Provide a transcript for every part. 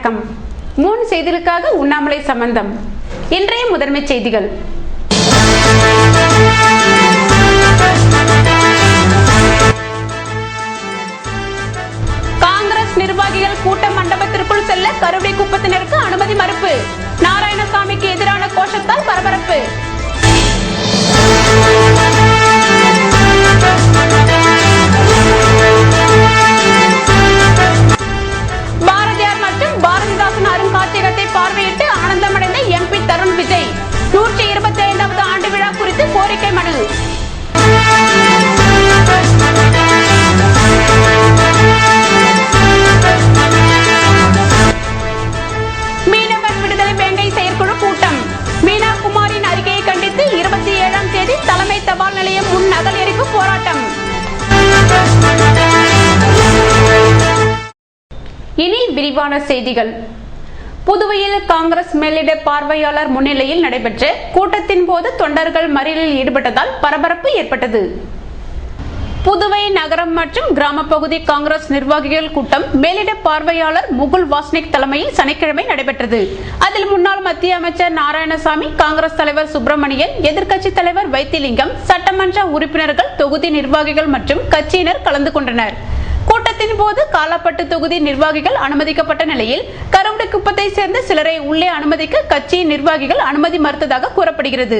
வணக்கம். 3 செய்திகளுக்காக உண்ணாமலை சம்பந்தம். இன்றைய முதன்மை செய்திகள். காங்கிரஸ் நிர்வாகிகள் கூட்ட மண்டபத்திற்குள் செல்ல கருவடிக்குப்பத்தினருக்கு அனுமதி மறுப்பு. நாராயணசாமிக்கு எதிரான கோஷத்தால் பரபரப்பு. பாரதியார் மற்றும் பாரதிதாசன் அருங்காட்சியகத்தை பார்வையிட்டு ஆனந்தமடைந்த எம்பி தருண் விஜய். 125வது ஆண்டு விழா குறித்து கோரிக்கை மனு. மீனவர் விடுதலை வேங்கை செயற்குழு கூட்டம். மீனா குமாரின் அறிக்கையை கண்டித்து 27ஆம் தேதி தலைமை தபால் நிலையம் முன் நகல் எரிப்பு போராட்டம். இனி விரிவான செய்திகள். புதுவையில் காங்கிரஸ் மேலிட பார்வையாளர் முன்னிலையில் நடைபெற்ற கூட்டத்தின் போது தொண்டர்கள் மறியலில் ஈடுபட்டதால் பரபரப்பு ஏற்பட்டது. புதுவை நகரம் மற்றும் கிராம பகுதி காங்கிரஸ் நிர்வாகிகள் கூட்டம் மேலிட பார்வையாளர் முகுல் வாஸ்னிக் தலைமையில் சனிக்கிழமை நடைபெற்றது. அதில் முன்னாள் மத்திய அமைச்சர் நாராயணசாமி, காங்கிரஸ் தலைவர் சுப்பிரமணியன், எதிர்க்கட்சி தலைவர் வைத்திலிங்கம், சட்டமன்ற உறுப்பினர்கள், தொகுதி நிர்வாகிகள் மற்றும் கட்சியினர் கலந்து கொண்டனர். கூட்டத்தின் போது காலாப்பட்டு தொகுதி நிர்வாகிகள் அனுமதிக்கப்பட்ட நிலையில் கருவடிக்குப்பத்தை சேர்ந்த சிலரை உள்ளே அனுமதிக்க கட்சியின் நிர்வாகிகள் அனுமதி மறுத்ததாக கூறப்படுகிறது.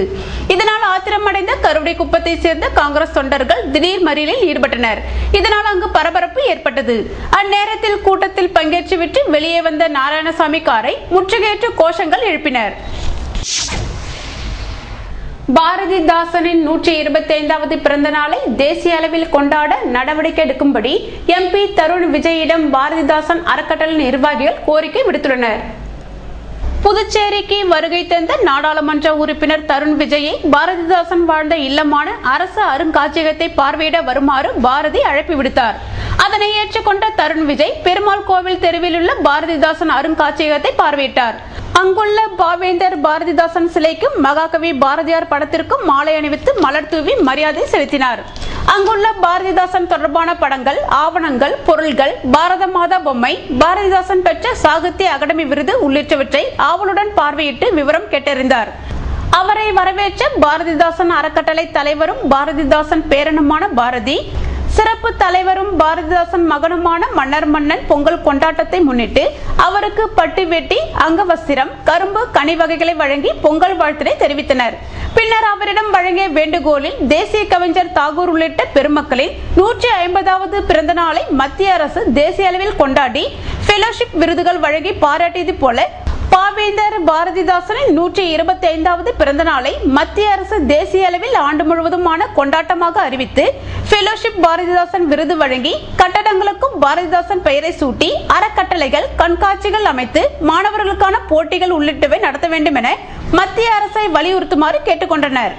இதனால் ஆத்திரமடைந்த கருவடிக்குப்பத்தை சேர்ந்த காங்கிரஸ் தொண்டர்கள் திடீர் மறியலில் ஈடுபட்டனர். இதனால் அங்கு பரபரப்பு ஏற்பட்டது. அந்நேரத்தில் கூட்டத்தில் பங்கேற்றுவிட்டு வெளியே வந்த நாராயணசாமி காரை முற்றுகையிட்டு கோஷங்கள் எழுப்பினர். பாரதிதாசனின் 125வது பிறந்த நாளை தேசிய அளவில் கொண்டாட நடவடிக்கை எடுக்கும்படி எம்பி தருண் விஜயிடம் பாரதிதாசன் அறக்கட்டளை நிர்வாகிகள் கோரிக்கை விடுத்துள்ளனர். புதுச்சேரிக்கு வருகை தந்த நாடாளுமன்ற உறுப்பினர் தருண் விஜயை பாரதிதாசன் வாழ்ந்த இல்லமான அரசு அருங்காட்சியகத்தை பார்வையிட வருமாறு பாரதி அழைப்பு விடுத்தார். அதனை ஏற்றுக்கொண்ட தருண் விஜய் பெருமாள் கோவில் தெருவில் உள்ள பாரதிதாசன் அருங்காட்சியகத்தை பார்வையிட்டார். அங்குள்ள பாவேந்தர் பாரதிதாசன் சிலைக்கும் மகாகவி பாரதியார் படத்திற்கும் மாலை அணிவித்து மலர் தூவி மரியாதை செலுத்தினார். அங்குள்ள பாரதிதாசன் தொடர்பான படங்கள், ஆவணங்கள், பொருள்கள், பாரத மாதா பொம்மை, பாரதிதாசன் பெற்ற சாகித்ய அகாடமி விருது உள்ளிட்டவற்றை ஆவலுடன் பார்வையிட்டு விவரம் கேட்டறிந்தார். அவரை வரவேற்ற பாரதிதாசன் அறக்கட்டளை தலைவரும் பாரதிதாசன் பேரனுமான பாரதி, சிறப்பு தலைவரும் பாரதிதாசன் மகனுமான மன்னர் மன்னன் பொங்கல் கொண்டாட்டத்தை முன்னிட்டு அவருக்கு பட்டு வேட்டி, அங்கவஸ்திரம், கரும்பு, கனி வகைகளை வழங்கி பொங்கல் வாழ்த்தினை தெரிவித்தனர். பின்னர் அவரிடம் வழங்கிய வேண்டுகோளில் தேசிய கவிஞர் தாகூர் உள்ளிட்ட பெருமக்களின் 150வது பிறந்த நாளை மத்திய அரசு தேசிய அளவில் கொண்டாடி ஃபெலோஷிப் விருதுகள் வழங்கி பாராட்டியது போல பாவேந்தர் பாரதிதாசனின் 125வது பிறந்த நாளை மத்திய அரசு தேசிய அளவில் ஆண்டு முழுவதுமான கொண்டாட்டமாக அறிவித்து ஃபெலோஷிப் பாரதிதாசன் விருது வழங்கி கட்டடங்களுக்கும் பாரதிதாசன் பெயரை சூட்டி அறக்கட்டளைகள், கண்காட்சிகள் அமைத்து மாணவர்களுக்கான போட்டிகள் உள்ளிட்டவை நடத்த வேண்டும் என மத்திய அரசை வலியுறுத்துமாறு கேட்டுக்கொண்டனர்.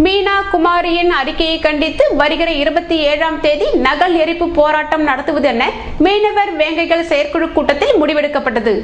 மீனா குமாரியின் அறிக்கையை கண்டித்து வருகிற 27ஆம் தேதி நகல் எரிப்பு போராட்டம் நடத்துவதென மீனவர் வேங்கைகள் செயற்குழு கூட்டத்தில் முடிவெடுக்கப்பட்டது.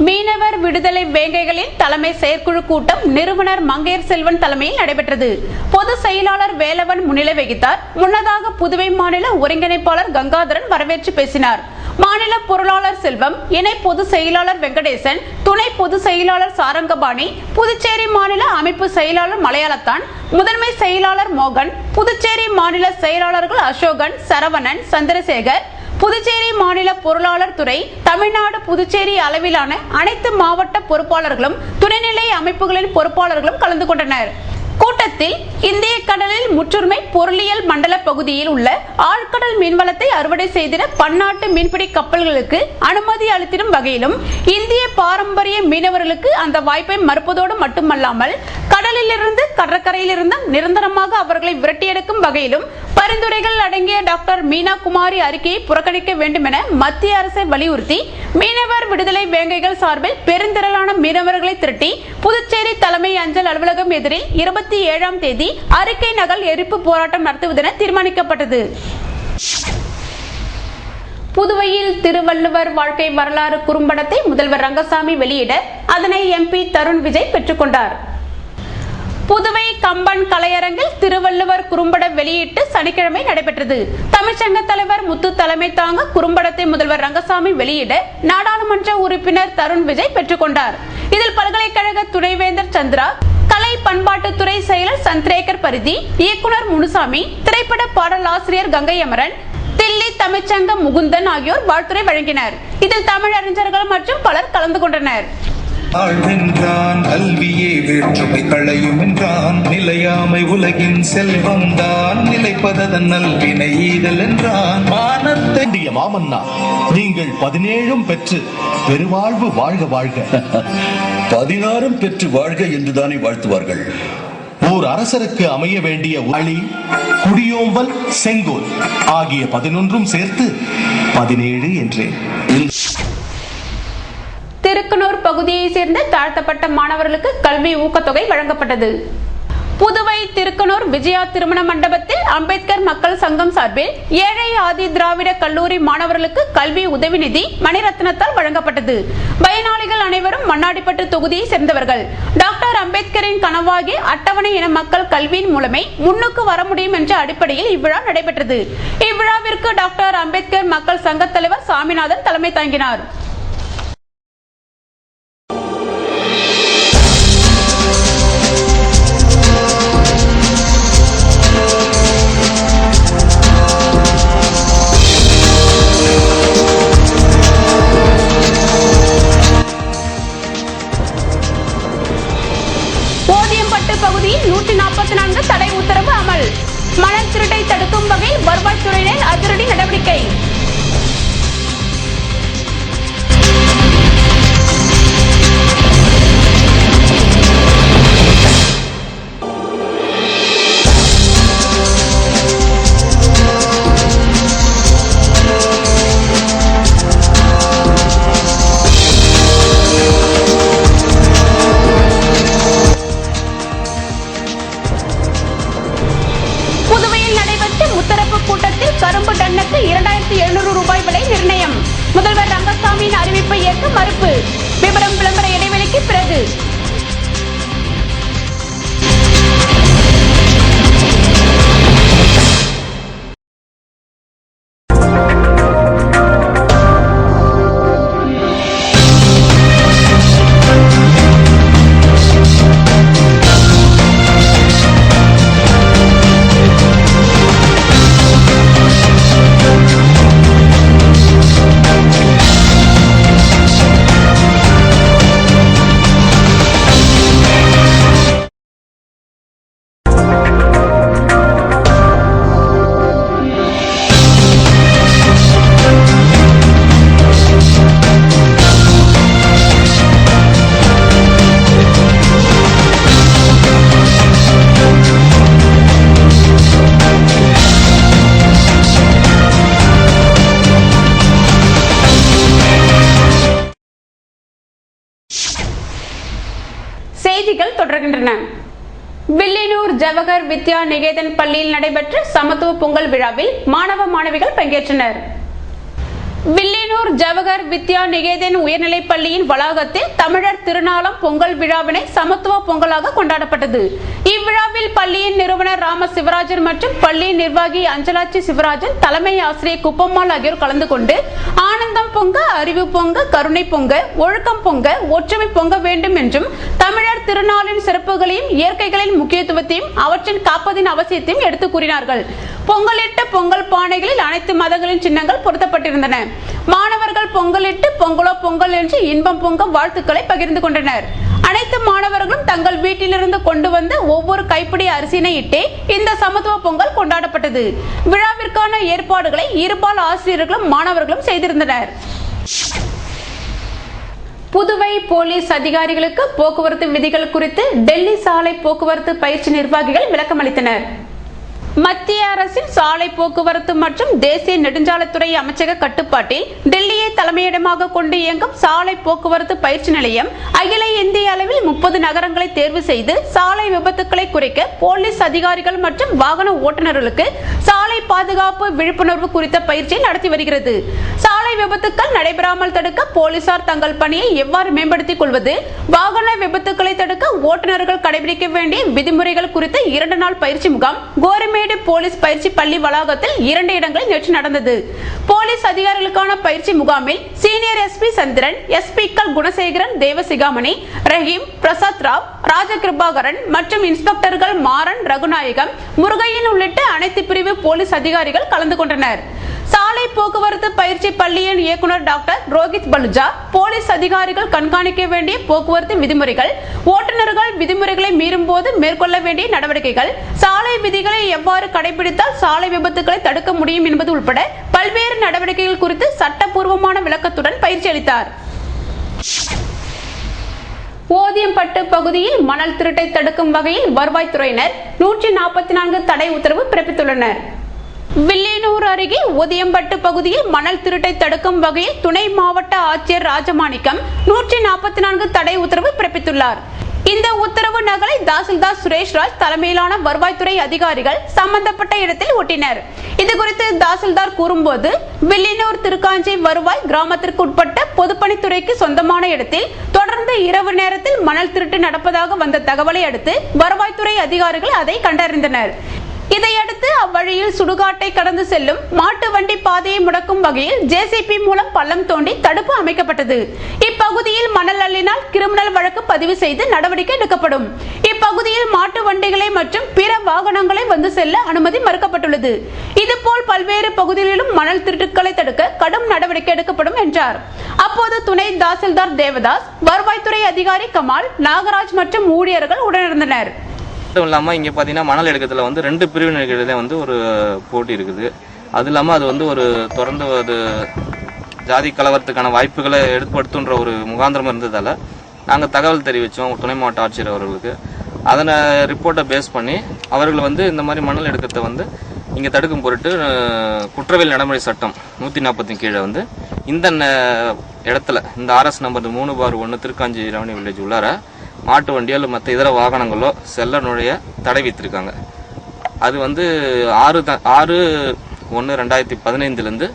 மீனவர் விடுதலை வேங்கைகளின் தலைமை செயற்குழு கூட்டம் நிறுவனர் மங்கையர் செல்வன் தலைமையில் நடைபெற்றது. பொதுச் செயலாளர் வேலவன் முன்னிலை வகித்தார். முன்னதாக புதுவை மாநில ஒருங்கிணைப்பாளர் கங்காதரன் வரவேற்று பேசினார். மாநில பொருளாளர் செல்வம், இணை பொதுச் செயலாளர் வெங்கடேசன், துணை பொதுச் செயலாளர் சாரங்கபாணி, புதுச்சேரி மாநில அமைப்பு செயலாளர் மலையாளத்தான், முதன்மை செயலாளர் மோகன், புதுச்சேரி மாநில செயலாளர்கள் அசோகன், சரவணன், சந்திரசேகர், புதுச்சேரி மாநில பொருளாளர் துறை, தமிழ்நாடு புதுச்சேரி அளவிலான அனைத்து மாவட்ட பொறுப்பாளர்களும் துணைநிலை அமைப்புகளின் பொறுப்பாளர்களும் கலந்து கொண்டனர். கூட்டத்தில் இந்திய கடலில் முற்றுரிமை பொருளியல் மண்டல பகுதியில் உள்ள ஆழ்கடல் மீன்வளத்தை அறுவடை செய்திட பன்னாட்டு மீன்பிடி கப்பல்களுக்கு அனுமதி அளித்திடும் வகையிலும் இந்திய பாரம்பரிய மீனவர்களுக்கு அந்த வாய்ப்பை மறுப்பதோடு மட்டுமல்லாமல் கடலிலிருந்து கடற்கரையிலிருந்து நிரந்தரமாக அவர்களை விரட்டியெடுக்கும் வகையிலும் பரிந்துரைகள் அடங்கிய டாக்டர் மீனா குமாரி அறிக்கையை புறக்கணிக்க வேண்டும் என மத்திய அரசை வலியுறுத்தி மீனவர் விடுதலை வேங்கைகள் சார்பில் பெருந்திரளான மீனவர்களை திரட்டி புதுச்சேரி தலைமை அஞ்சல் அலுவலகம் எதிரில் 27ஆம் தேதி அறிக்கை நகல் எரிப்பு போராட்டம் நடத்துவதென தீர்மானிக்கப்பட்டது. புதுவையில் திருவள்ளுவர் வாழ்க்கை வரலாறு குறும்படத்தை முதல்வர் ரங்கசாமி வெளியிட அதனை எம்பி தருண் விஜய் பெற்றுக்கொண்டார். புதுவை கம்பன் கலையரங்கில் திருவள்ளுவர் குறும்பட வெளியீட்டு சனிக்கிழமை நடைபெற்றது. தமிழ்ச்சங்க தலைவர் முத்து தலைமை தாங்க குறும்படத்தை முதல்வர் ரங்கசாமி வெளியிட நாடாளுமன்ற உறுப்பினர் தருண் விஜய் பெற்றுக்கொண்டார். இதில் பல்கலைக்கழக துணைவேந்தர் சந்திரா, கலை பண்பாட்டுத்துறை செயலர் சந்திரேகர் பரிதி, இயக்குனர் முனுசாமி, திரைப்பட பாடலாசிரியர் கங்கை அமரன், தில்லி தமிழ்ச்சங்க முகுந்தன் ஆகியோர் வாழ்த்துரை வழங்கினர். இதில் தமிழறிஞர்கள் மற்றும் பலர் கலந்து கொண்டனர். கல்வியே வேற்றுமை களையும் என்றான், நிலையாமை உலகின் செல்வம் தான், நிலைப்பதன் நல்வினை ஈதல் என்றான். மானத்தை மாமன்னா, நீங்கள் 17 பெற்று பெருவாழ்வு வாழ்க வாழ்க. 16 பெற்று வாழ்க என்றுதானே வாழ்த்துவார்கள். ஓர் அரசருக்கு அமைய வேண்டிய அழி, குடியோம்பல், செங்கோல் ஆகிய 11 சேர்த்து 17 என்றேன். திருக்கனூர் பகுதியை சேர்ந்த தாழ்த்தப்பட்ட மாணவர்களுக்கு கல்வி ஊக்கத்தொகை வழங்கப்பட்டது. புதுவை திருக்கனூர் விஜயா திருமண மண்டபத்தில் அம்பேத்கர் மக்கள் சங்கம் சார்பில் ஏழை ஆதி திராவிட கல்லூரி மாணவர்களுக்கு கல்வி உதவி நிதி மணிரத்னத்தால் வழங்கப்பட்டது. பயனாளிகள் அனைவரும் மண்ணாடிப்பட்டு தொகுதியை சேர்ந்தவர்கள். டாக்டர் அம்பேத்கரின் கனவாகிய அட்டவணை இன மக்கள் கல்வியின் மூலமே முன்னுக்கு வர முடியும் என்ற அடிப்படையில் இவ்விழா நடைபெற்றது. இவ்விழாவிற்கு டாக்டர் அம்பேத்கர் மக்கள் சங்க தலைவர் சாமிநாதன் தலைமை தாங்கினார். பகுதியில் 144 தடை உத்தரவு அமல். மணல் திருட்டை தடுக்கும் வகையில் வருவாய்த்துறையினர் அதிரடி நடவடிக்கை. கூட்டத்தில் கரும்பு டன்னுக்கு 2700 ரூபாய் விலை நிர்ணயம். முதல்வர் ரங்கசாமியின் அறிவிப்பை ஏற்க மறுப்பு. விவரம் விளம்பர இடைவெளிக்கு பிறகு. செய்திகள் தொடர்கின்றன. வில்லியனூர் ஜவஹர் வித்யா நிகேதன் பள்ளியில் நடைபெற்ற சமத்துவ பொங்கல் விழாவில் மாணவ மாணவிகள் பங்கேற்றனர். வில்லியனூர் ஜவஹர் வித்யா நிகேதன் உயர்நிலைப் பள்ளியின் வளாகத்தில் தமிழர் திருநாளாம் பொங்கல் விழாவினை சமத்துவ பொங்கலாக கொண்டாடப்பட்டது. இவ்விழாவில் பள்ளியின் நிறுவனர் ராம சிவராஜன் மற்றும் பள்ளி நிர்வாகி அஞ்சலாட்சி சிவராஜன், தலைமை ஆசிரியர் குப்பம்மாள் ஆகியோர் கலந்து கொண்டு ஆனந்தம் பொங்க, அறிவு பொங்க, கருணை பொங்க, ஒழுக்கம் பொங்க, ஒற்றுமை பொங்க வேண்டும் என்றும் தமிழர் திருநாளின் சிறப்புகளையும் இயற்கைகளின் முக்கியத்துவத்தையும் அவற்றின் காப்பதின் அவசியத்தையும் எடுத்து கூறினார்கள். பொங்கலிட்ட பொங்கல் பானைகளில் அனைத்து மதங்களின் சின்னங்கள் பொருத்தப்பட்டிருந்தன. மாணவர்கள் பொங்கலிட்டு பொங்கலோ பொங்கல் என்று இன்பம் பொங்க வாழ்த்துக்களை பகிர்ந்து கொண்டனர். அனைத்து மாணவர்களும் தங்கள் வீட்டிலிருந்து கொண்டு வந்த ஒவ்வொரு கைப்பிடி அரிசினை இட்டே இந்த சமத்துவ பொங்கல் கொண்டாடப்பட்டது. விழாவிற்கான ஏற்பாடுகளை இருபால் ஆசிரியர்களும் மாணவர்களும் செய்திருந்தனர். புதுவை போலீஸ் அதிகாரிகளுக்கு போக்குவரத்து விதிகள் குறித்து டெல்லி சாலை போக்குவரத்து பயிற்சி நிர்வாகிகள் விளக்கம் அளித்தனர். மத்திய அரசின் சாலை போக்குவரத்து மற்றும் தேசிய நெடுஞ்சாலைத்துறை அமைச்சக கட்டுப்பாட்டில் டெல்லியை தலைமையிடமாக கொண்டு இயங்கும் சாலை போக்குவரத்து பயிற்சி நிலையம் அகில இந்திய அளவில் 30 நகரங்களை தேர்வு செய்து சாலை விபத்துக்களை குறைக்க போலீஸ் அதிகாரிகள் மற்றும் வாகன ஓட்டுநர்களுக்கு சாலை பாதுகாப்பு விழிப்புணர்வு குறித்த பயிற்சியை நடத்தி வருகிறது. சாலை விபத்துக்கள் நடைபெறாமல் தடுக்க போலீசார் தங்கள் பணியை எவ்வாறு மேம்படுத்திக் கொள்வது, வாகன விபத்துக்களை தடுக்க ஓட்டுநர்கள் கடைபிடிக்க வேண்டிய விதிமுறைகள் குறித்த 2 நாள் பயிற்சி முகாம் கோரிமேடு போலீஸ் பயிற்சி பள்ளி வளாகத்தில் 2 இடங்களில் நேற்று நடந்தது. போலீஸ் அதிகாரிகளுக்கான பயிற்சி முகாமில் சீனியர் எஸ்பி சந்திரன், எஸ்பிக்கள் குணசேகரன், தேவசிகாமணி, ரஹீம், பிரசாத் ராவ், ராஜகிருபாகரன் மற்றும் இன்ஸ்பெக்டர்கள் மாறன், ரகுநாயகம், முருகையன் உள்ளிட்ட அனைத்து பிரிவு போலீஸ் அதிகாரிகள் கலந்து கொண்டனர். சாலை போக்குவரத்து பயிற்சி பள்ளியின் இயக்குனர் டாக்டர் ரோஹித் பலுஜா போலீஸ் அதிகாரிகள் கண்காணிக்க வேண்டிய போக்குவரத்து விதிமுறைகள், ஓட்டுநர்கள் விதிமுறைகளை மீறும் போது மேற்கொள்ள வேண்டிய நடவடிக்கைகள், சாலை விதிகளை எவ்வாறு கடைபிடித்தால் சாலை விபத்துக்களை தடுக்க முடியும் என்பது உட்பட பல்வேறு நடவடிக்கைகள் குறித்து சட்டப்பூர்வமான விளக்கத்துடன் பயிற்சி அளித்தார். ஓதியம்பட்டு பகுதியில் மணல் திருட்டை தடுக்கும் வகையில் வருவாய்த்துறையினர் 144 தடை உத்தரவு பிறப்பித்துள்ளனர். வில்லியனூர் அருகே ஓதியம்பட்டு பகுதியில் மணல் திருட்டை தடுக்கும் வகையில் துணை மாவட்ட ஆட்சியர் ராஜமாணிக்கம் 144 தடை உத்தரவு பிறப்பித்துள்ளார். இந்த உத்தரவு நகலை தாசில்தார் சுரேஷ்ராஜ் தலைமையிலான வருவாய்த்துறை அதிகாரிகள் சம்பந்தப்பட்ட இடத்தில் ஒட்டினர். இதுகுறித்து தாசில்தார் கூறும்போது, வில்லியனூர் திருக்காஞ்சி வருவாய் கிராமத்திற்கு உட்பட்ட பொதுப்பணித்துறைக்கு சொந்தமான இடத்தில் தொடர்ந்து இரவு நேரத்தில் மணல் திருட்டு நடப்பதாக வந்த தகவலை அடுத்து வருவாய்த்துறை அதிகாரிகள் அதை கண்டறிந்தனர். இதையடுத்து அவ்வழியில் சுடுகாட்டை கடந்து செல்லும் மாட்டு வண்டி பாதையை முடக்கும் வகையில் ஜேசிபி மூலம் பள்ளம் தோண்டி தடுப்பு அமைக்கப்பட்டது. இப்பகுதியில் மணல் அள்ளினால் கிரிமினல் வழக்கு பதிவு செய்து நடவடிக்கை எடுக்கப்படும். இப்பகுதியில் மாட்டு வண்டிகளை மற்றும் பிற வாகனங்களை வந்து செல்ல அனுமதி மறுக்கப்பட்டுள்ளது. இதுபோல் பல்வேறு பகுதிகளிலும் மணல் திருட்டுக்களை தடுக்க கடும் நடவடிக்கை எடுக்கப்படும் என்றார். அப்போது துணை தாசில்தார் தேவதாஸ், வருவாய்த்துறை அதிகாரி கமால், நாகராஜ் மற்றும் ஊழியர்கள் உடனிருந்தனர். இல்லாமல் இங்கே பார்த்தீங்கன்னா மணல் எடுக்கிறதுல வந்து 2 பிரிவினர்களிடையே வந்து ஒரு போட்டி இருக்குது. அது இல்லாமல் அது வந்து ஒரு தொடர்ந்து அது ஜாதி கலவரத்துக்கான வாய்ப்புகளை ஏற்படுத்துன்ற ஒரு முகாந்திரம் இருந்ததால் நாங்கள் தகவல் தெரிவித்தோம் துணை மாவட்ட ஆட்சியர் அவர்களுக்கு. அதனை ரிப்போர்ட்டை பேஸ் பண்ணி அவர்கள் வந்து இந்த மாதிரி மணல் எடுக்கிறத வந்து இங்கே தடுக்கும் பொருட்டு குற்றவியல் நடைமுறை சட்டம் 140 கீழே வந்து இந்த இடத்துல இந்த RS number 3/1 Thirukanji revenue village உள்ளார மாட்டு வண்டியோ இல்லை மற்ற இதர வாகனங்களோ செல்ல நுழைய தடை வைத்திருக்காங்க. அது வந்து 6/1/2015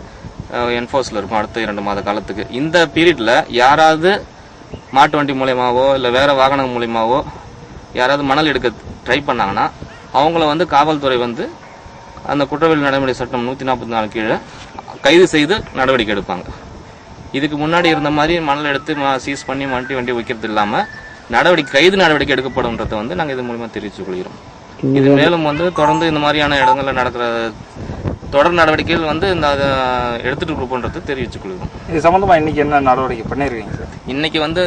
என்ஃபோர்ஸில் இருக்கும் அடுத்த 2 மாத காலத்துக்கு. இந்த பீரியடில் யாராவது மாட்டு வண்டி மூலயமாவோ இல்லை வேறு வாகனம் மூலயமாவோ யாராவது மணல் எடுக்க ட்ரை பண்ணாங்கன்னா அவங்கள வந்து காவல்துறை வந்து அந்த குற்றவியல் நடைமுறை சட்டம் 144 கீழே கைது செய்து நடவடிக்கை எடுப்பாங்க. இதுக்கு முன்னாடி இருந்த மாதிரி மணல் எடுத்து சீஸ் பண்ணி மாட்டி வண்டி வைக்கிறது இல்லாமல் கைது நடவடிக்கை எடுக்கப்படும்ன்றதை வந்து நாங்கள் இது மூலமா தெரிவித்துக் கொள்கிறோம். இது மேலும் வந்து தொடர்ந்து இந்த மாதிரியான இடங்களில் நடக்கிற தொடர் நடவடிக்கைகள் வந்து இந்த எடுத்துட்டு இருப்போன்றதை தெரிவித்துக் கொள்கிறோம். இது சம்பந்தமா இன்னைக்கு என்ன நடவடிக்கை பண்ணிருக்கீங்க சார்? இன்னைக்கு வந்து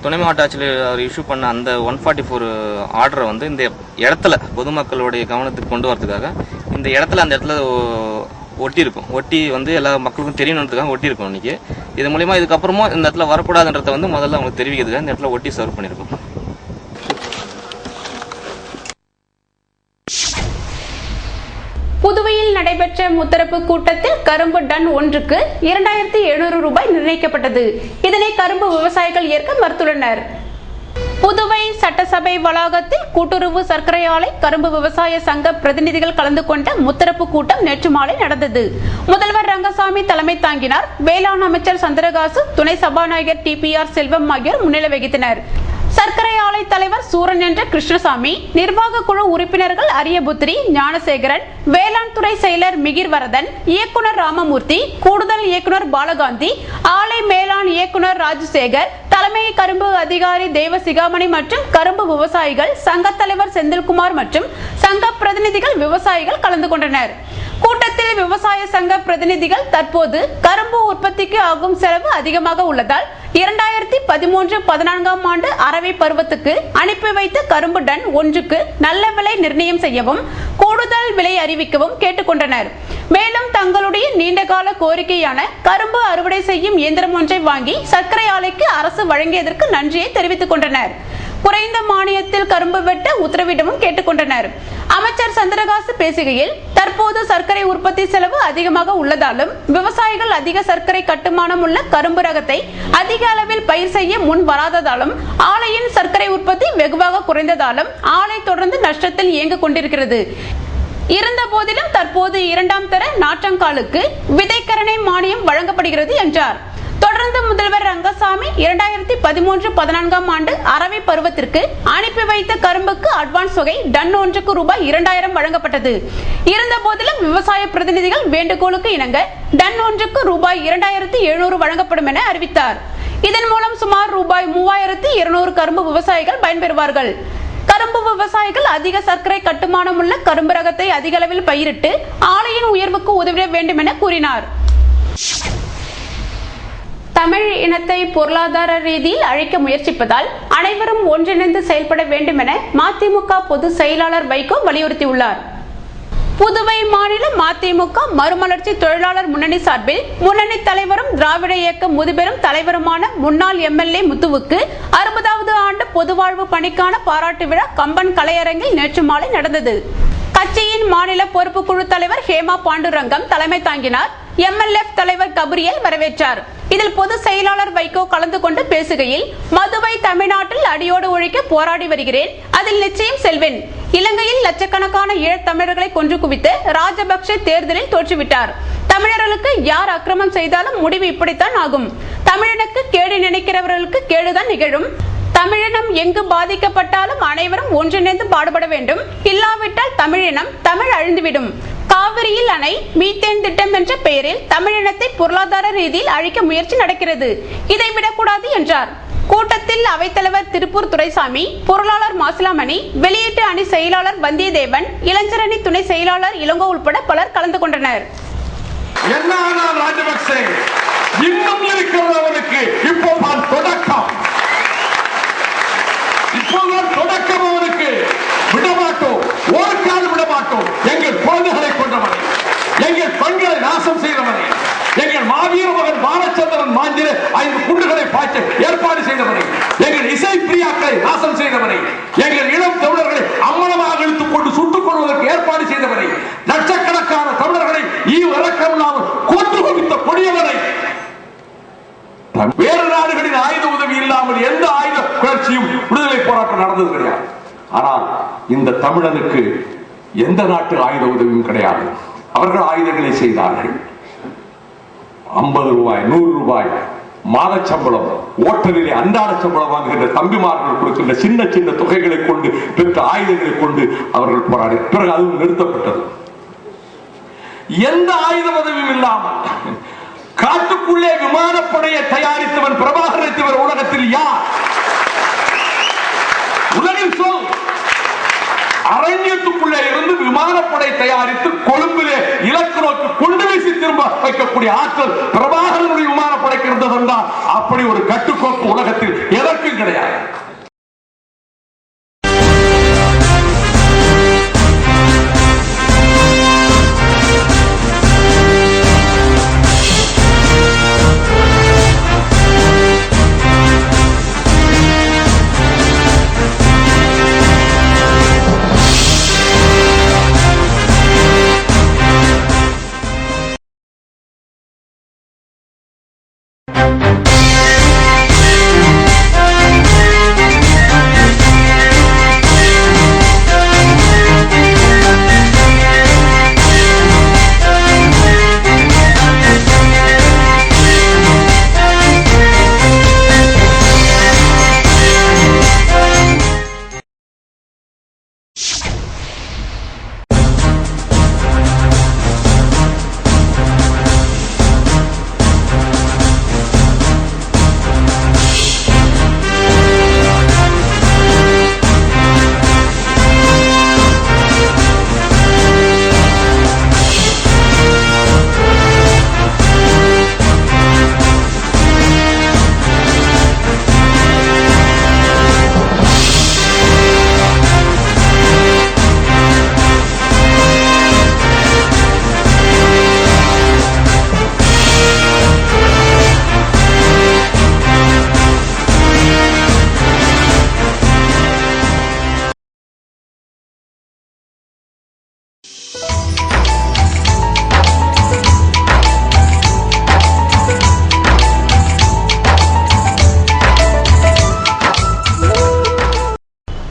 துணை மாவட்ட ஆட்சியர் இஷ்யூ பண்ண அந்த 144 ஆர்டரை வந்து இந்த இடத்துல பொதுமக்களுடைய கவனத்துக்கு கொண்டு வரதுக்காக இந்த இடத்துல அந்த இடத்துல ஒட்டி வந்து எல்லா மக்களுக்கும் தெரியணுன்றதுக்காக ஒட்டி இருக்கும். இன்னைக்கு இது மூலமா இதுக்கப்புறமும் இந்த இடத்துல வரக்கூடாதுன்றத வந்து முதல்ல அவங்களுக்கு தெரிவிக்கிறதுக்காக இந்த இடத்துல ஒட்டி சர்வ் பண்ணியிருக்கோம். புதுவையில் நடைபெற்ற முத்தரப்பு கூட்டத்தில் கரும்பு டன் ஒன்றுக்கு 2700 ரூபாய் நிர்ணயிக்கப்பட்டது. இதனை கரும்பு விவசாயிகள் ஏற்க மறுத்துள்ளனர். புதுவை சட்டசபை வளாகத்தில் கூட்டுறவு சர்க்கரை ஆலை கரும்பு விவசாய சங்க பிரதிநிதிகள் கலந்து கொண்ட முத்தரப்பு கூட்டம் நேற்று மாலை நடந்தது. முதல்வர் ரங்கசாமி தலைமை தாங்கினார். வேளாண் அமைச்சர் சந்திரகாசு, துணை சபாநாயகர் TPR செல்வம் ஆகியோர் முன்னிலை வகித்தனர். சர்க்கரை ஆலை தலைவர் சூரன் என்ற கிருஷ்ணசாமி, நிர்வாக குழு உறுப்பினர்கள் அரியபுத்திரி, ஞானசேகரன், வேளாண் துறை செயலர் மிகிர் வரதன், இயக்குனர் ராமமூர்த்தி, கூடுதல் இயக்குனர் பாலகாந்தி, ஆலை மேலாண் இயக்குனர் ராஜசேகர், தலைமை கரும்பு அதிகாரி தேவசிகாமணி மற்றும் கரும்பு விவசாயிகள் சங்க தலைவர் செந்தில்குமார் மற்றும் சங்க பிரதிநிதிகள் விவசாயிகள் கலந்து கொண்டனர். கூட்டத்தில் விவசாய சங்க பிரதிநிதிகள் தற்போது கரும்பு உற்பத்திக்கு ஆகும் செலவு அதிகமாக உள்ளதால் 2013-14 ஆண்டு அரவை பருவத்துக்கு அனுப்பி வைத்த கரும்பு டன் ஒன்றுக்கு நல்ல விலை நிர்ணயம் செய்யவும் கூடுதல் விலை அறிவிக்கவும் கேட்டுக்கொண்டனர். மேலும் தங்களுடைய நீண்டகால கோரிக்கையான கரும்பு அறுவடை செய்யும் இயந்திரம் ஒன்றை வாங்கி சர்க்கரை ஆலைக்கு அரசு வழங்கியதற்கு நன்றியை தெரிவித்துக் கொண்டனர். குறைந்த மானியத்தில் கரும்பு வெட்ட உத்தரவிடவும் கேட்டுக்கொண்டனர். அமைச்சர் சந்திரகாசு பேசுகையில், தற்போது சர்க்கரை உற்பத்தி செலவு அதிகமாக உள்ளதாலும் விவசாயிகள் அதிக சர்க்கரை கட்டுமானம் உள்ள கரும்பு ரகத்தை அதிக அளவில் பயிர் செய்ய முன் வராததாலும் ஆலையின் சர்க்கரை உற்பத்தி வெகுவாக குறைந்ததாலும் ஆலை தொடர்ந்து நஷ்டத்தில் இயங்கிக் கொண்டிருக்கிறது. இருந்த போதிலும் தற்போது 2ஆம் தர நாற்றங்காலுக்கு விதைக்கரணை மானியம் வழங்கப்படுகிறது என்றார். தொடர்ந்து முதல்வர் ரங்கசாமி 2013-14 ஆண்டு அரவை பருவத்திற்கு அனுப்பி வைத்த கரும்புக்கு அட்வான்ஸ் தொகை டன் ஒன்றுக்கு ரூபாய் 2000 வழங்கப்பட்டது. இருந்த போதிலும் விவசாய பிரதிநிதிகள் வேண்டுகோளுக்கு இணங்க டன் ஒன்றுக்கு ரூபாய் 2700 வழங்கப்படும் என அறிவித்தார். இதன் மூலம் சுமார் ரூபாய் 3200 கரும்பு விவசாயிகள் பயன்பெறுவார்கள். கரும்பு விவசாயிகள் அதிக சர்க்கரை கட்டுமானம் உள்ள கரும்பு ரகத்தை அதிக அளவில் பயிரிட்டு ஆலையின் உயர்வுக்கு உதவிட வேண்டும் என கூறினார். தமிழ் இனத்தை பொருளாதார ரீதியில் அழிக்க முயற்சிப்பதால் அனைவரும் ஒன்றிணைந்து செயல்பட வேண்டும் என மதிமுக பொதுச் செயலாளர் வைகோ வலியுறுத்தியுள்ளார். புதுவை மாநில மதிமுக மறுமலர்ச்சி தொழிலாளர் முன்னணி சார்பில் முன்னணி தலைவரும் திராவிட இயக்க முதுபெரும் தலைவருமான முன்னாள் எம்எல்ஏ முத்துவுக்கு 60வது ஆண்டு பொதுவாழ்வு பணிக்கான பாராட்டு விழா கம்பன் கலையரங்கில் நேற்று மாலை நடந்தது. கட்சியின் மாநில பொறுப்புக்குழு தலைவர் ஹேமா பாண்டுரங்கம் தலைமை தாங்கினார். எம்எல்எஃப் தலைவர் கபிரியல் வரவேற்றார். இதில் பொதுச் செயலாளர் வைகோ கலந்து கொண்டு பேசுகையில், மதுவை தமிழ்நாட்டில் அடியோடு ஒழிக்க போராடி வருகிறேன், அதில் நிச்சயம் செல்வேன். இலங்கையில் லட்சக்கணக்கான ஈழத்தமிழர்களை கொன்று குவித்து ராஜபக்சே தேர்தலில் தோற்றுவிட்டார். தமிழர்களுக்கு யார் அக்கிரமம் செய்தாலும் முடிவு இப்படித்தான் ஆகும். தமிழனுக்கு கேடு நினைக்கிறவர்களுக்கு கேடுதான் நிகழும். தமிழினம் எங்கு பாதிக்கப்பட்டாலும் அனைவரும் ஒன்றிணைந்து பாடுபட வேண்டும். இல்லாவிட்டால் தமிழினம் தமிழ் அழிந்துவிடும். காவிரியில் அணை, மீத்தேன் திட்டம் என்ற பெயரில் தமிழினத்தை பொருளாதார ரீதியில் அழிக்க முயற்சி நடக்கிறது. இதை விடக்கூடாது என்றார். கூட்டத்தில் அவைத்தலைவர் திருப்பூர் துரைசாமி, பொருளாளர் மாசிலாமணி, வெளியீட்டு அணி செயலாளர் வந்தியத்தேவன், இளைஞர் அணி துணை செயலாளர் இளங்கோ உட்பட பலர் கலந்து கொண்டனர். ராஜபக்சே இன்னும் இருக்கிறவனுக்கு இப்போதான் தொடக்கம். இப்போதான் தொடக்கம். அவனுக்கு விடமாட்டோம், ஒரு கால் விடமாட்டோம். எங்கள் குழந்தைகளை கொண்டவனை, எங்கள் பெண்களை நாசம் செய்தவனை, எங்கள் மாவீர மகன் பாலச்சந்திரன் மாஞ்சிர 5 குண்டுகளை பாய்ச்ச ஏற்பாடு செய்தவனை, எங்கள் இசை பிரியாக்களை நாசம் செய்தவனை, எங்கள் இளம் தமிழர்களை அம்மனமாக இழுத்துக் கொண்டு சுட்டுக் கொள்வதற்கு ஏற்பாடு செய்தவனை, லட்சக்கணக்கான தமிழர்களை இறக்கம் இல்லாமல் கொன்று குவித்த கொடியவனை, வேறு நாடுகளின் ஆயுத உதவி இல்லாமல் எந்த ஆயுத புரட்சியும் விடுதலை போராட்டம் நடந்தது கிடையாது. ஆனால் இந்த தமிழனுக்கு எந்த நாட்டு ஆயுத உதவியும் கிடையாது. அவர்கள் ஆயுதங்களை செய்தார்கள். 50 ரூபாய், 100 ரூபாய் மாத சம்பளம், ஓட்டலிலே அன்றாட சம்பளம் வாங்குகின்ற தம்பிமார்கள் கொடுக்கின்ற சின்ன சின்ன தொகைகளை கொண்டு பெற்ற ஆயுதங்களை கொண்டு அவர்கள் போராடி பிறகு அதுவும் நிறுத்தப்பட்டது. எந்த ஆயுத உதவியும் இல்லாமல் காட்டுக்குள்ளே விமானப்படையை தயாரித்தவன் பிரபாகரன் உலகத்தில் யார்? உலகில் சொல். அரண்யத்துக்குள்ளே இருந்து விமானப்படை தயாரித்து கொழும்பிலே இலக்கு நோக்கி கொண்டு வீசி திரும்ப வைக்கக்கூடிய ஆற்றல் பிரபாகரனுடைய விமானப்படைக்கு இருந்ததென்றால் அப்படி ஒரு கட்டுக்கோப்பு உலகத்தில் எதற்கும் கிடையாது.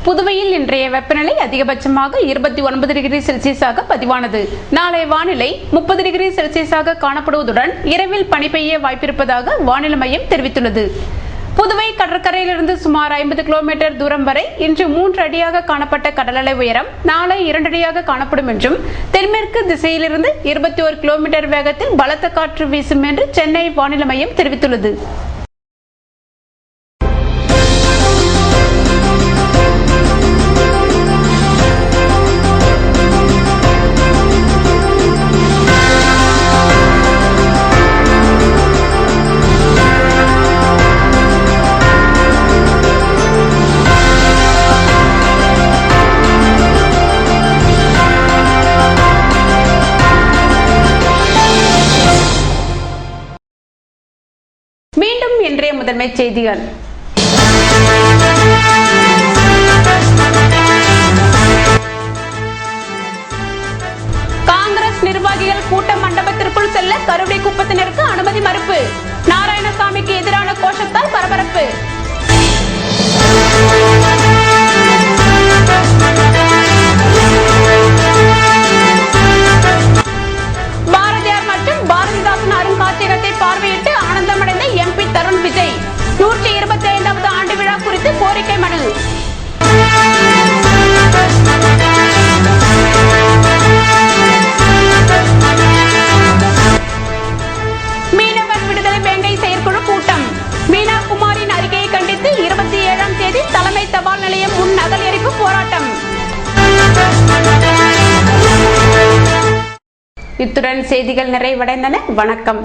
புதுவையில் இன்றைய வெப்பநிலை அதிகபட்சமாக 29 டிகிரி செல்சியஸாக பதிவானது. நாளை வானிலை 30 டிகிரி செல்சியஸாக காணப்படுவதுடன் இரவில் பனி பெய்ய வாய்ப்பிருப்பதாக வானிலை மையம் தெரிவித்துள்ளது. புதுவை கடற்கரையிலிருந்து சுமார் 50 கிலோமீட்டர் தூரம் வரை இன்று 3 அடியாக காணப்பட்ட கடலலை உயரம் நாளை 2 அடியாக காணப்படும் என்றும், தென்மேற்கு திசையிலிருந்து 21 கிலோமீட்டர் வேகத்தில் பலத்த காற்று வீசும் என்று சென்னை வானிலை மையம் தெரிவித்துள்ளது. மீண்டும் இன்றைய முதன்மை செய்திகள். காங்கிரஸ் நிர்வாகிகள் கூட்ட மண்டபத்திற்குள் செல்ல கருவடி குப்பத்தினருக்கு அனுமதி மறுப்பு. நாராயணசாமிக்கு எதிரான கோஷத்தால் பரபரப்பு. பாரதியார் மற்றும் பாரதிதாசன் அருங்காட்சியகத்தை பார்வையிட்டு ஆனந்தமடைந்த எம்பி தருண் விஜய். 125வது ஆண்டு விழா குறித்து கோரிக்கை மனு. மீனவர் விடுதலை வேங்கை செயற்குழு கூட்டம். மீனா குமாரின் அறிக்கையை கண்டித்து 27ஆம் தேதி தலைமை தபால் நிலையம் முன் நகல் எரிப்பு போராட்டம். இத்துடன் செய்திகள் நிறைவடைந்தன. வணக்கம்.